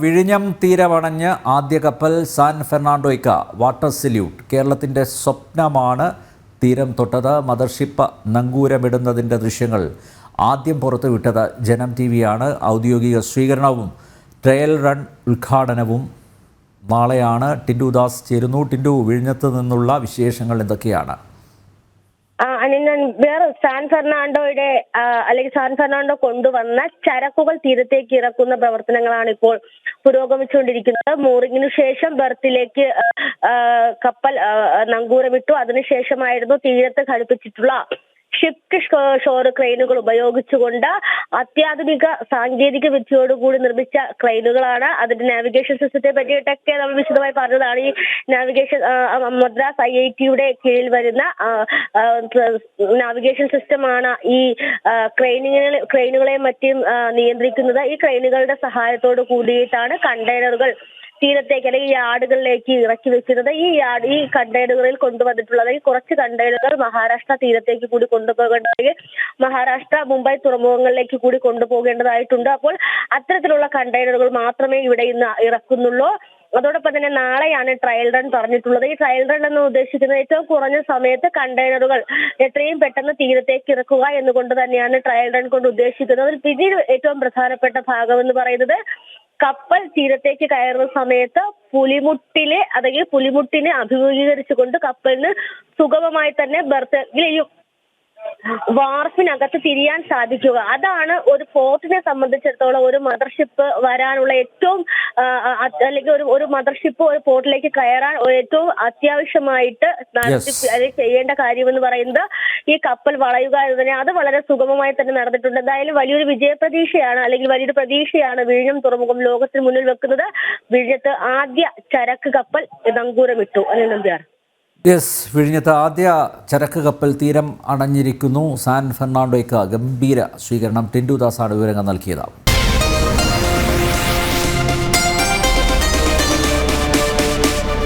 വിഴിഞ്ഞം തീരമണഞ്ഞ് ആദ്യ കപ്പൽ സാൻ ഫെർണാണ്ടോയ്ക്ക് വാട്ടർ സല്യൂട്ട്. കേരളത്തിൻ്റെ സ്വപ്നമാണ് തീരം തൊട്ടത്. മദർഷിപ്പ് നങ്കൂരമിടുന്നതിൻ്റെ ദൃശ്യങ്ങൾ ആദ്യം പുറത്തുവിട്ടത് ജനം TV-യാണ്. ഔദ്യോഗിക സ്വീകരണവും ട്രയൽ റൺ ഉദ്ഘാടനവും നാളെയാണ്. ടിൻഡു ദാസ് ചേരുന്നു. ടിൻഡു, വിഴിഞ്ഞത്ത് നിന്നുള്ള വിശേഷങ്ങൾ എന്തൊക്കെയാണ്? വേറെ സാൻ ഫെർണാണ്ടോ കൊണ്ടുവന്ന ചരക്കുകൾ തീരത്തേക്ക് ഇറക്കുന്ന പ്രവർത്തനങ്ങളാണ് ഇപ്പോൾ പുരോഗമിച്ചുകൊണ്ടിരിക്കുന്നത്. മൂറിങ്ങിനു ശേഷം ബെർത്തിലേക്ക് കപ്പൽ നങ്കൂരമിട്ടു. അതിനുശേഷമായിരുന്നു തീരത്ത് ഘടിപ്പിച്ചിട്ടുള്ള ഷിഫ്റ്റ് ഷോർ ക്രെയിനുകൾ ഉപയോഗിച്ചുകൊണ്ട് അത്യാധുനിക സാങ്കേതിക വിദ്യയോടുകൂടി നിർമ്മിച്ച ക്രെയിനുകളാണ്. അതിന്റെ നാവിഗേഷൻ സിസ്റ്റത്തെ പറ്റിയിട്ടൊക്കെ നമ്മൾ വിശദമായി പറഞ്ഞതാണ്. ഈ നാവിഗേഷൻ മദ്രാസ് IIT-യുടെ കീഴിൽ വരുന്ന നാവിഗേഷൻ സിസ്റ്റമാണ് ഈ ക്രെയിനുകളെയും മറ്റും നിയന്ത്രിക്കുന്നത്. ഈ ക്രെയിനുകളുടെ സഹായത്തോട് കൂടിയിട്ടാണ് കണ്ടെയ്നറുകൾ തീരത്തേക്ക് അല്ലെങ്കിൽ യാർഡുകളിലേക്ക് ഇറക്കി വെക്കുന്നത്. ഈ കണ്ടെയ്നറുകളിൽ കൊണ്ടുവന്നിട്ടുള്ളത് കുറച്ച് കണ്ടെയ്നറുകൾ മഹാരാഷ്ട്ര തീരത്തേക്ക് കൂടി കൊണ്ടുപോകേണ്ടത്, മഹാരാഷ്ട്ര മുംബൈ തുറമുഖങ്ങളിലേക്ക് കൂടി കൊണ്ടുപോകേണ്ടതായിട്ടുണ്ട്. അപ്പോൾ അത്തരത്തിലുള്ള കണ്ടെയ്നറുകൾ മാത്രമേ ഇവിടെ ഇന്ന് ഇറക്കുന്നുള്ളൂ. അതോടൊപ്പം തന്നെ നാളെയാണ് ട്രയൽ റൺ പറഞ്ഞിട്ടുള്ളത്. ഈ ട്രയൽ റൺ എന്ന് ഉദ്ദേശിക്കുന്നത് ഏറ്റവും കുറഞ്ഞ സമയത്ത് കണ്ടെയ്നറുകൾ എത്രയും പെട്ടെന്ന് തീരത്തേക്ക് ഇറക്കുക എന്നുകൊണ്ട് തന്നെയാണ് ട്രയൽ റൺ കൊണ്ട് ഉദ്ദേശിക്കുന്നത്. പിന്നീട് ഏറ്റവും പ്രധാനപ്പെട്ട ഭാഗം എന്ന് പറയുന്നത് കപ്പൽ തീരത്തേക്ക് കയറുന്ന സമയത്ത് പുലിമുട്ടിനെ അഭിമുഖീകരിച്ചുകൊണ്ട് കപ്പലിന് സുഗമമായി തന്നെ വാർഫിനകത്ത് തിരിയാൻ സാധിക്കുക. അതാണ് ഒരു പോർട്ടിനെ സംബന്ധിച്ചിടത്തോളം ഒരു മദർഷിപ്പ് വരാനുള്ള ഏറ്റവും അല്ലെങ്കിൽ ഒരു മദർഷിപ്പ് ഒരു പോർട്ടിലേക്ക് കയറാൻ ഏറ്റവും അത്യാവശ്യമായിട്ട് ചെയ്യേണ്ട കാര്യമെന്ന് പറയുന്നത് ഈ കപ്പൽ വളയുക എന്നതിനെ അത് വളരെ സുഗമമായി തന്നെ നടന്നിട്ടുണ്ട്. എന്തായാലും വലിയൊരു വിജയപ്രതീക്ഷയാണ് അല്ലെങ്കിൽ വലിയൊരു പ്രതീക്ഷയാണ് വിഴിഞ്ഞം തുറമുഖം ലോകത്തിന് മുന്നിൽ വെക്കുന്നത്. വിഴിഞ്ഞത്ത് ആദ്യ ചരക്ക് കപ്പൽ നങ്കൂരമിട്ടു. നമ്പ്യാർ. വിഴിഞ്ഞത്ത് ആദ്യ ചരക്ക് കപ്പൽ തീരം അണഞ്ഞിരിക്കുന്നു. സാൻ ഫെർണാണ്ടോയ്ക്ക് ഗംഭീര സ്വീകരണം. ടിൻഡു ദാസാണ് വിവരങ്ങൾ നൽകിയത്.